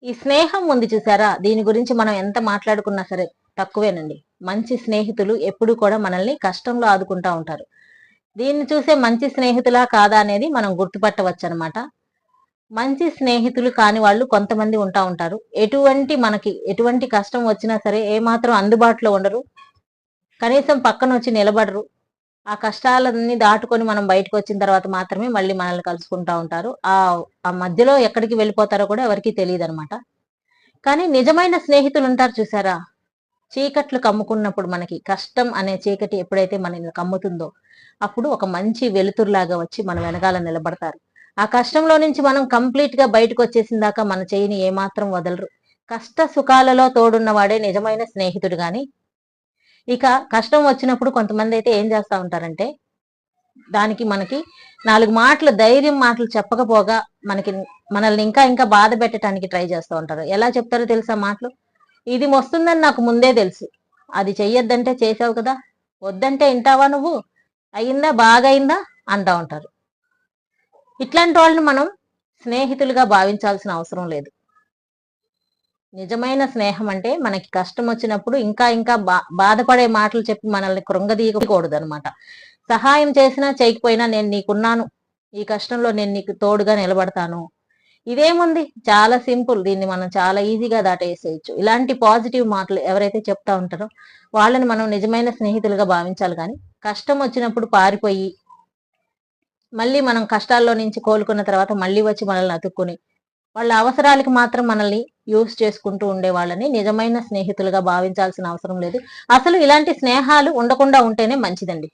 ఈ స్నేహం ఉంది చూసారా? దీని గురించి మనం ఎంత మాట్లాడుకున్నా సరే తక్కువేనండి. మంచి స్నేహితులు ఎప్పుడూ కూడా మనల్ని కష్టంలో ఆదుకుంటా ఉంటారు. దీన్ని చూసే మంచి స్నేహితులా కాదా అనేది మనం గుర్తుపట్టవచ్చనమాట. మంచి స్నేహితులు కాని వాళ్ళు కొంతమంది ఉంటా ఉంటారు. ఎటువంటి కష్టం వచ్చినా సరే ఏమాత్రం అందుబాటులో ఉండరు. కనీసం పక్కనొచ్చి నిలబడరు. ఆ కష్టాలన్నీ దాటుకొని మనం బయటకొచ్చిన తర్వాత మాత్రమే మళ్ళీ మనల్ని కలుసుకుంటా ఉంటారు. ఆ మధ్యలో ఎక్కడికి వెళ్ళిపోతారో కూడా ఎవరికీ తెలీదనమాట. కానీ నిజమైన స్నేహితులుంటారు చూసారా? చీకట్లు కమ్ముకున్నప్పుడు మనకి కష్టం అనే చీకటి ఎప్పుడైతే మనల్ని కమ్ముతుందో, అప్పుడు ఒక మంచి వెలుతురులాగా వచ్చి మన వెనకాల నిలబడతారు. ఆ కష్టంలో నుంచి మనం కంప్లీట్‌గా బయటకొచ్చేసిందాకా మన చెయ్యిని ఏమాత్రం వదలరు. కష్ట సుఖాలలో తోడున్న వాడే నిజమైన స్నేహితుడు గాని, ఇక కష్టం వచ్చినప్పుడు కొంతమందైతే ఏం చేస్తా ఉంటారంటే, మనకి 4 మాటలు ధైర్యం మాటలు చెప్పకపోగా మనకి మనల్ని ఇంకా ఇంకా బాధ పెట్టడానికి ట్రై చేస్తూ ఉంటారు. ఎలా చెప్తారో తెలుసా మాటలు? ఇది వస్తుందని నాకు ముందే తెలుసు. అది చెయ్యొద్దంటే చేసావు కదా! వద్దంటే ఇంటావా నువ్వు? అయిందా? బాగయిందా? అంటా ఉంటారు. ఇట్లాంటి వాళ్ళని మనం స్నేహితులుగా భావించాల్సిన అవసరం లేదు. నిజమైన స్నేహం అంటే మనకి కష్టం వచ్చినప్పుడు ఇంకా ఇంకా బాధపడే మాటలు చెప్పి మనల్ని కృంగదీయకూడదనమాట. సహాయం చేసినా చేయకపోయినా నేను నీకున్నాను. ఈ కష్టంలో నేను నీకు తోడుగా నిలబడతాను. ఇదేముంది చాలా సింపుల్. దీన్ని మనం చాలా ఈజీగా దాటేసేయొచ్చు. ఇలాంటి పాజిటివ్ మాటలు ఎవరైతే చెప్తా ఉంటారో వాళ్ళని మనం నిజమైన స్నేహితులుగా భావించాలి గానీ, కష్టం వచ్చినప్పుడు పారిపోయి, మళ్ళీ మనం కష్టాల్లో నుంచి కోలుకున్న తర్వాత మళ్ళీ వచ్చి మనల్ని అతుక్కొని, వాళ్ళ అవసరాలకి మాత్రం మనల్ని యూజ్ చేసుకుంటూ ఉండే వాళ్ళని నిజమైన స్నేహితులుగా భావించాల్సిన అవసరం లేదు. అసలు ఇలాంటి స్నేహాలు ఉండకుండా ఉంటేనే మంచిదండి.